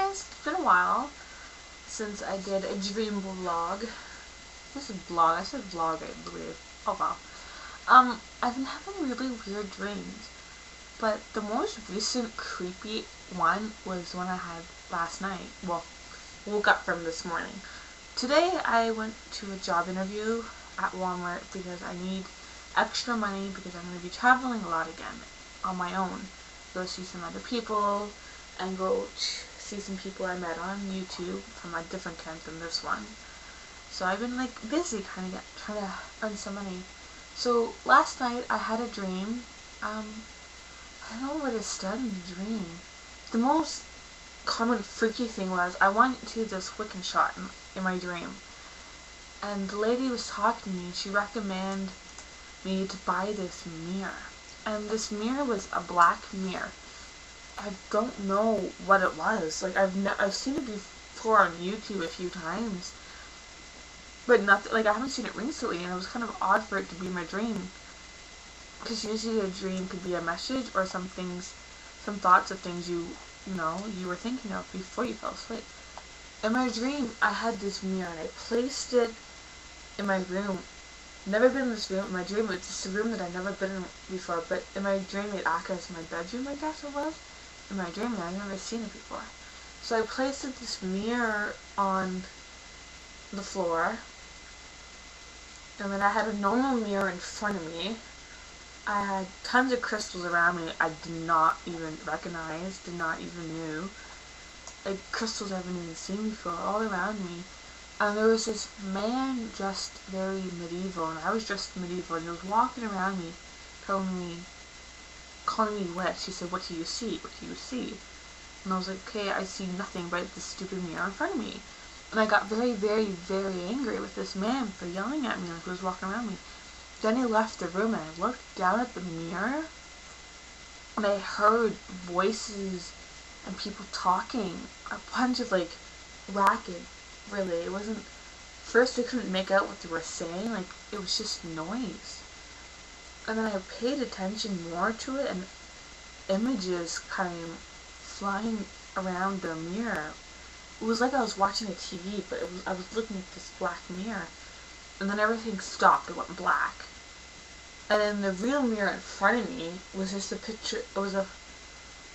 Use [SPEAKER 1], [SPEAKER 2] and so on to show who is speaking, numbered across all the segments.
[SPEAKER 1] guys, it's been a while since I did a dream vlog. This is vlog, I said vlog I believe. Oh wow. I've been having really weird dreams, but the most recent creepy one was one I had last night. Well, woke up from this morning. Today I went to a job interview at Walmart because I need extra money because I'm going to be traveling a lot again on my own. Go see some other people and go see some people I met on YouTube from a different camp than this one. So I've been busy trying to earn some money. So last night I had a dream. I don't know where to start in the dream. The most common freaky thing was I went to this Wiccan shop in my dream, and the lady was talking to me. She recommended me to buy this mirror, and this mirror was a black mirror. I don't know what it was. I've seen it before on YouTube a few times, but nothing. I haven't seen it recently, and it was kind of odd for it to be my dream. Because usually a dream could be a message or some thoughts of things you were thinking of before you fell asleep. In my dream, I had this mirror and I placed it in my room. Never been in this room. In my dream, it's just a room that I've never been in before. But in my dream, it acted as my bedroom, I guess it was. In my dream, and I've never seen it before. So I placed this mirror on the floor, and then I had a normal mirror in front of me. I had tons of crystals around me I did not even recognize, did not even knew. Crystals I haven't even seen before, all around me. And there was this man dressed very medieval, and I was dressed medieval, and he was walking around me, calling me witch. He said, "What do you see? What do you see?" And I was like, "Okay, I see nothing but this stupid mirror in front of me." And I got very, very, very angry with this man for yelling at me he was walking around me. Then he left the room, and I looked down at the mirror, and I heard voices and people talking. A bunch of racket, really. It wasn't. First, I couldn't make out what they were saying. It was just noise. And then I paid attention more to it, and images came flying around the mirror. It was like I was watching a TV, but I was looking at this black mirror. And then everything stopped. It went black. And then the real mirror in front of me was just a picture.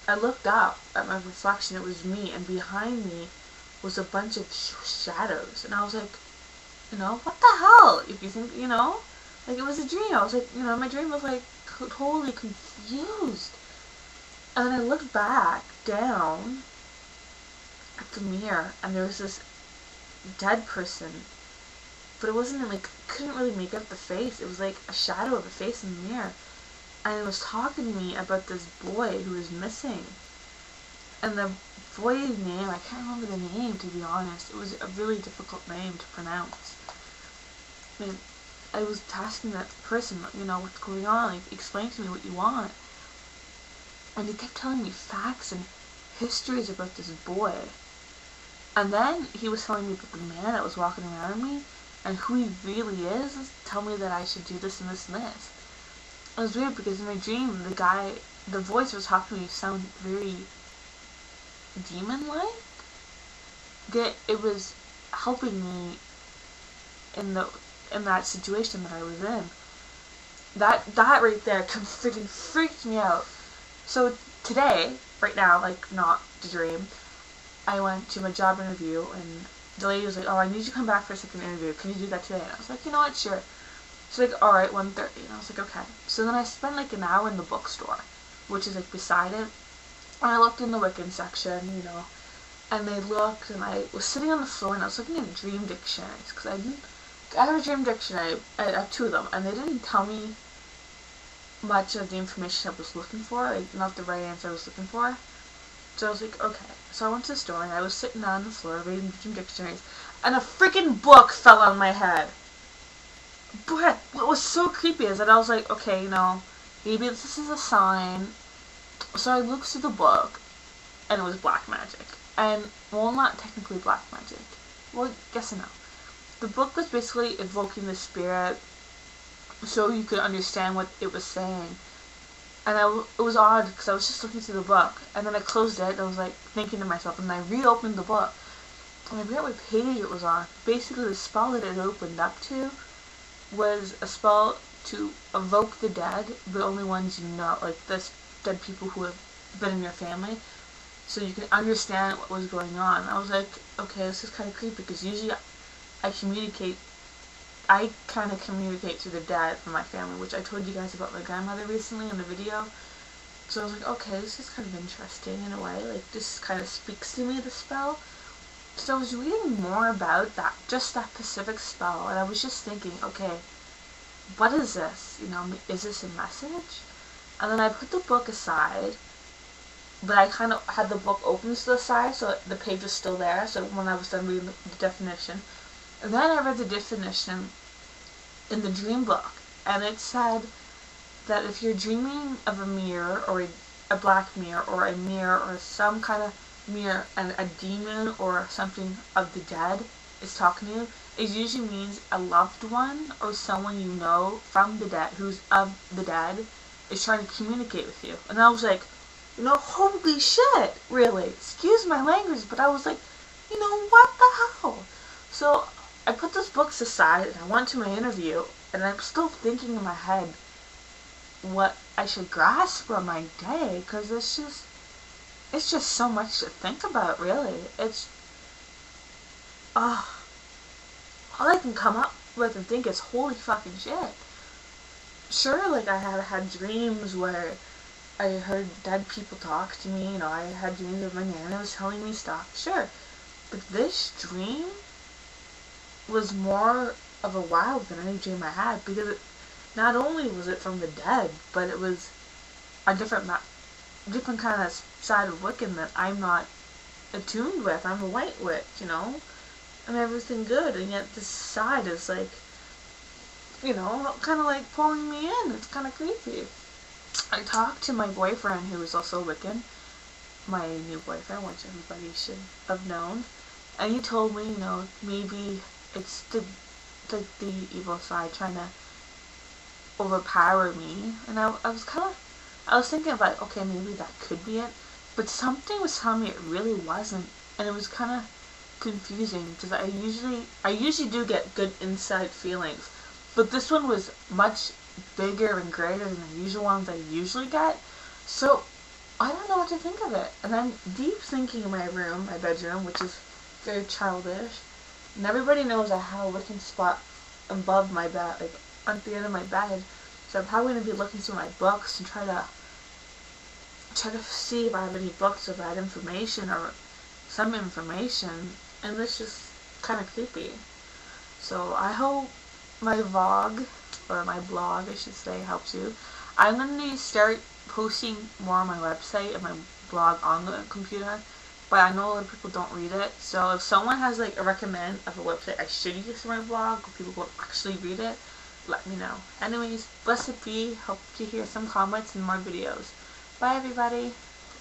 [SPEAKER 1] I looked up at my reflection. It was me, and behind me was a bunch of shadows. And I was like, what the hell? If you think, it was a dream. I was like, my dream was totally confused. And then I looked back down at the mirror, and there was this dead person. But it wasn't couldn't really make out the face. It was like a shadow of a face in the mirror. And it was talking to me about this boy who was missing. And the boy's name, I can't remember the name, to be honest. It was a really difficult name to pronounce. I was asking that person, what's going on? Explain to me what you want. And he kept telling me facts and histories about this boy. And then he was telling me about the man that was walking around me, and who he really is, tell me that I should do this and this and this. It was weird because in my dream, the voice was talking to me sounded very demon-like. That it was helping me in that situation that I was in. That right there freaking freaked me out. So today, right now, not the dream, I went to my job interview, and the lady was like, "Oh, I need you to come back for a second interview. Can you do that today?" And I was like, "You know what, sure." She's like, "Alright, 1:30. And I was like, "Okay." So then I spent an hour in the bookstore, which is beside it. And I looked in the Wiccan section, and they looked, and I was sitting on the floor, and I was looking at dream dictionaries, because I have a dream dictionary. I have two of them, and they didn't tell me much of the information I was looking for, not the right answer I was looking for. So I was like, okay. So I went to the store, and I was sitting on the floor reading dream dictionaries, and a freaking book fell on my head. But what was so creepy is that I was like, okay, maybe this is a sign. So I looked through the book, and it was black magic. And, well, not technically black magic. Well, yes and no. The book was basically evoking the spirit so you could understand what it was saying. And it was odd because I was just looking through the book, and then I closed it, and I was like thinking to myself, and I reopened the book, and I forget what page it was on. Basically, the spell that it opened up to was a spell to evoke the dead, the only ones you know, like the dead people who have been in your family, so you can understand what was going on. I was like, okay, this is kind of creepy, because usually I kind of communicate through the dead from my family, which I told you guys about my grandmother recently in the video. So I was like, okay, this is kind of interesting in a way, like this kind of speaks to me, the spell. So I was reading more about that, just that specific spell, and I was just thinking, okay, what is this? You know, is this a message? And then I put the book aside, but I kind of had the book open to the side, so the page was still there, so when I was done reading the definition. And then I read the definition in the dream book, and it said that if you're dreaming of a mirror, or a black mirror, or a mirror, or some kind of mirror, and a demon or something of the dead is talking to you, it usually means a loved one or someone you know from the dead, who's of the dead, is trying to communicate with you. And I was like, you know, holy shit, really, excuse my language, but I was like, you know, what the hell? So I put those books aside, and I went to my interview, and I'm still thinking in my head what I should grasp from my day, because it's just so much to think about, really. It's, all I can come up with and think is, holy fucking shit. Sure, like, I have had dreams where I heard dead people talk to me, you know, I had dreams of my nana was telling me stuff, sure. But this dream was more of a wow than any dream I had, because not only was it from the dead, but it was a different kind of side of Wiccan that I'm not attuned with. I'm a white witch, you know, and everything good, and yet this side is like, you know, kind of like pulling me in. It's kind of creepy. I talked to my boyfriend, who is also Wiccan, my new boyfriend, which everybody should have known, and he told me, you know, maybe it's the evil side trying to overpower me. And I was thinking about, okay, maybe that could be it, but something was telling me it really wasn't, and it was kind of confusing, because I usually do get good inside feelings, but this one was much bigger and greater than the usual ones I usually get. So I don't know what to think of it, and I'm deep thinking in my room, my bedroom, which is very childish, and everybody knows I have a Wiccan spot above my bed, like at the end of my bed. So I'm probably going to be looking through my books and try to see if I have any books or bad information or some information, and it's just kind of creepy. So I hope my vlog, or my blog I should say, helps you. I'm going to start posting more on my website and my blog on the computer, but I know a lot of people don't read it, so if someone has like a recommend of a website I should use for my blog, or people will actually read it, let me know. Anyways, blessed be, hope to hear some comments and more videos. Bye everybody!